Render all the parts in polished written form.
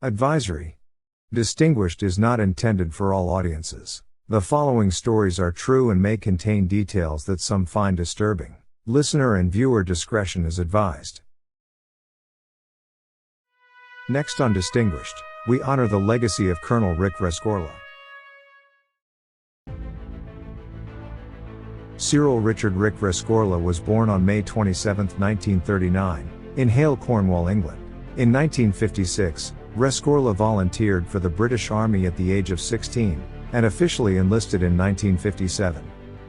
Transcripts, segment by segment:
Advisory. Distinguished is not intended for all audiences. The following stories are true and may contain details that some find disturbing. Listener and viewer discretion is advised. Next on Distinguished, we honor the legacy of Colonel Rick Rescorla. Cyril Richard Rick Rescorla was born on May 27, 1939, in Hale, Cornwall, England. In 1956, Rescorla volunteered for the British Army at the age of 16, and officially enlisted in 1957.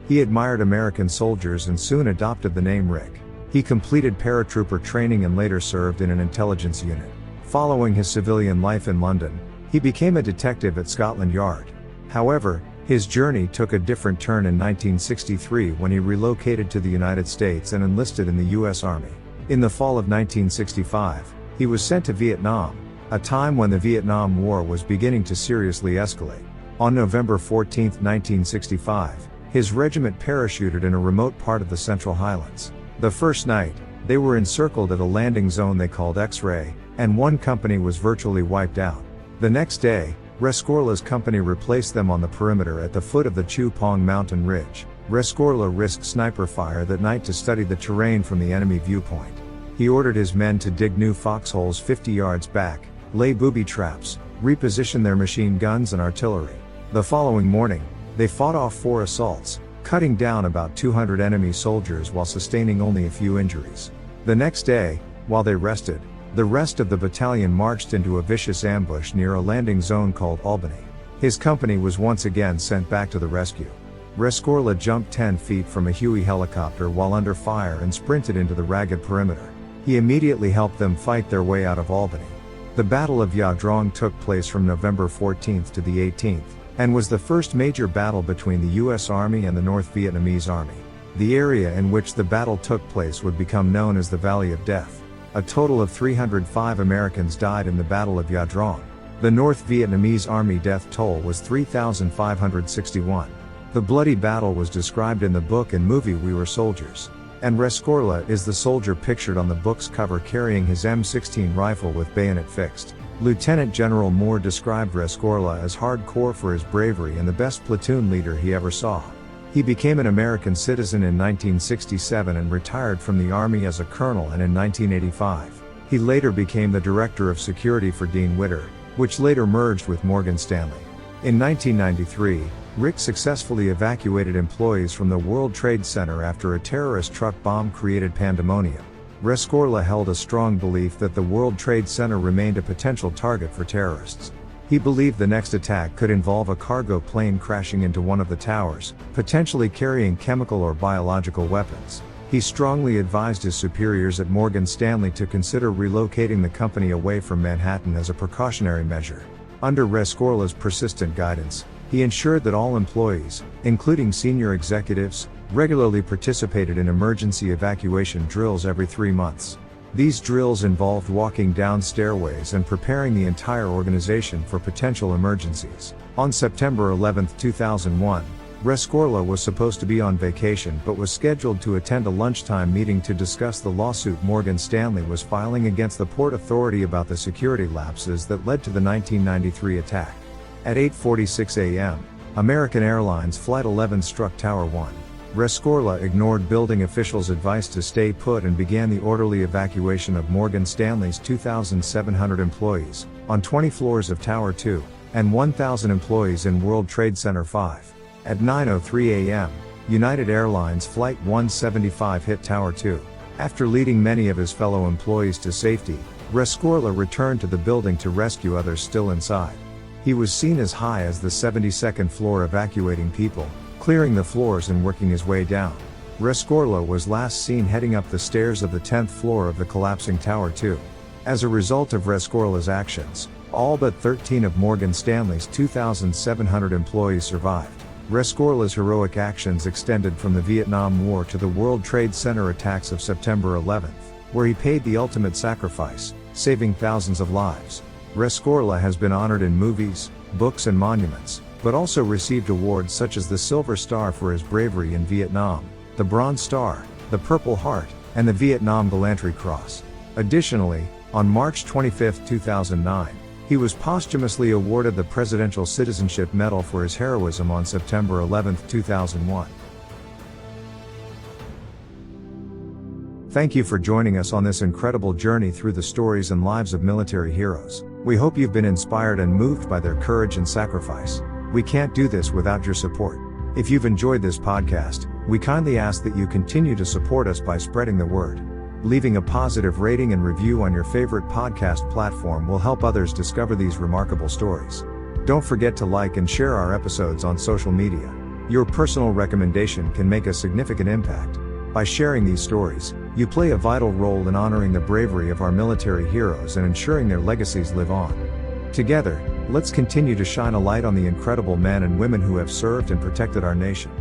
He admired American soldiers and soon adopted the name Rick. He completed paratrooper training and later served in an intelligence unit. Following his civilian life in London, he became a detective at Scotland Yard. However, his journey took a different turn in 1963 when he relocated to the United States and enlisted in the U.S. Army. In the fall of 1965, he was sent to Vietnam, a time when the Vietnam War was beginning to seriously escalate. On November 14, 1965, his regiment parachuted in a remote part of the Central Highlands. The first night, they were encircled at a landing zone they called X-Ray, and one company was virtually wiped out. The next day, Rescorla's company replaced them on the perimeter at the foot of the Chu Pong mountain ridge. Rescorla risked sniper fire that night to study the terrain from the enemy viewpoint. He ordered his men to dig new foxholes 50 yards back, lay booby traps, reposition their machine guns and artillery. The following morning, they fought off 4 assaults, cutting down about 200 enemy soldiers while sustaining only a few injuries. The next day, while they rested, the rest of the battalion marched into a vicious ambush near a landing zone called Albany. His company was once again sent back to the rescue. Rescorla jumped 10 feet from a Huey helicopter while under fire and sprinted into the ragged perimeter. He immediately helped them fight their way out of Albany. The Battle of Ya Drong took place from November 14th to the 18th, and was the first major battle between the U.S. Army and the North Vietnamese Army. The area in which the battle took place would become known as the Valley of Death. A total of 305 Americans died in the Battle of Ya Drong. The North Vietnamese Army death toll was 3,561. The bloody battle was described in the book and movie We Were Soldiers. And Rescorla is the soldier pictured on the book's cover carrying his M16 rifle with bayonet fixed. Lieutenant General Moore described Rescorla as hardcore for his bravery and the best platoon leader he ever saw. He became an American citizen in 1967 and retired from the Army as a colonel, and in 1985, he later became the Director of Security for Dean Witter, which later merged with Morgan Stanley. In 1993, Rick successfully evacuated employees from the World Trade Center after a terrorist truck bomb created pandemonium. Rescorla held a strong belief that the World Trade Center remained a potential target for terrorists. He believed the next attack could involve a cargo plane crashing into one of the towers, potentially carrying chemical or biological weapons. He strongly advised his superiors at Morgan Stanley to consider relocating the company away from Manhattan as a precautionary measure. Under Rescorla's persistent guidance, he ensured that all employees, including senior executives, regularly participated in emergency evacuation drills every 3 months. These drills involved walking down stairways and preparing the entire organization for potential emergencies. On September 11, 2001, Rescorla was supposed to be on vacation but was scheduled to attend a lunchtime meeting to discuss the lawsuit Morgan Stanley was filing against the Port Authority about the security lapses that led to the 1993 attack. At 8:46 a.m., American Airlines Flight 11 struck Tower 1. Rescorla ignored building officials' advice to stay put and began the orderly evacuation of Morgan Stanley's 2,700 employees, on 20 floors of Tower 2, and 1,000 employees in World Trade Center 5. At 9:03 a.m., United Airlines Flight 175 hit Tower 2. After leading many of his fellow employees to safety, Rescorla returned to the building to rescue others still inside. He was seen as high as the 72nd floor evacuating people, clearing the floors and working his way down. Rescorla was last seen heading up the stairs of the 10th floor of the collapsing Tower 2. As a result of Rescorla's actions, all but 13 of Morgan Stanley's 2,700 employees survived. Rescorla's heroic actions extended from the Vietnam War to the World Trade Center attacks of September 11, where he paid the ultimate sacrifice, saving thousands of lives. Rescorla has been honored in movies, books and monuments, but also received awards such as the Silver Star for his bravery in Vietnam, the Bronze Star, the Purple Heart, and the Vietnam Gallantry Cross. Additionally, on March 25, 2009, He was posthumously awarded the Presidential Citizenship Medal for his heroism on September 11, 2001. Thank you for joining us on this incredible journey through the stories and lives of military heroes. We hope you've been inspired and moved by their courage and sacrifice. We can't do this without your support. If you've enjoyed this podcast, we kindly ask that you continue to support us by spreading the word. Leaving a positive rating and review on your favorite podcast platform will help others discover these remarkable stories. Don't forget to like and share our episodes on social media. Your personal recommendation can make a significant impact. By sharing these stories, you play a vital role in honoring the bravery of our military heroes and ensuring their legacies live on. Together, let's continue to shine a light on the incredible men and women who have served and protected our nation.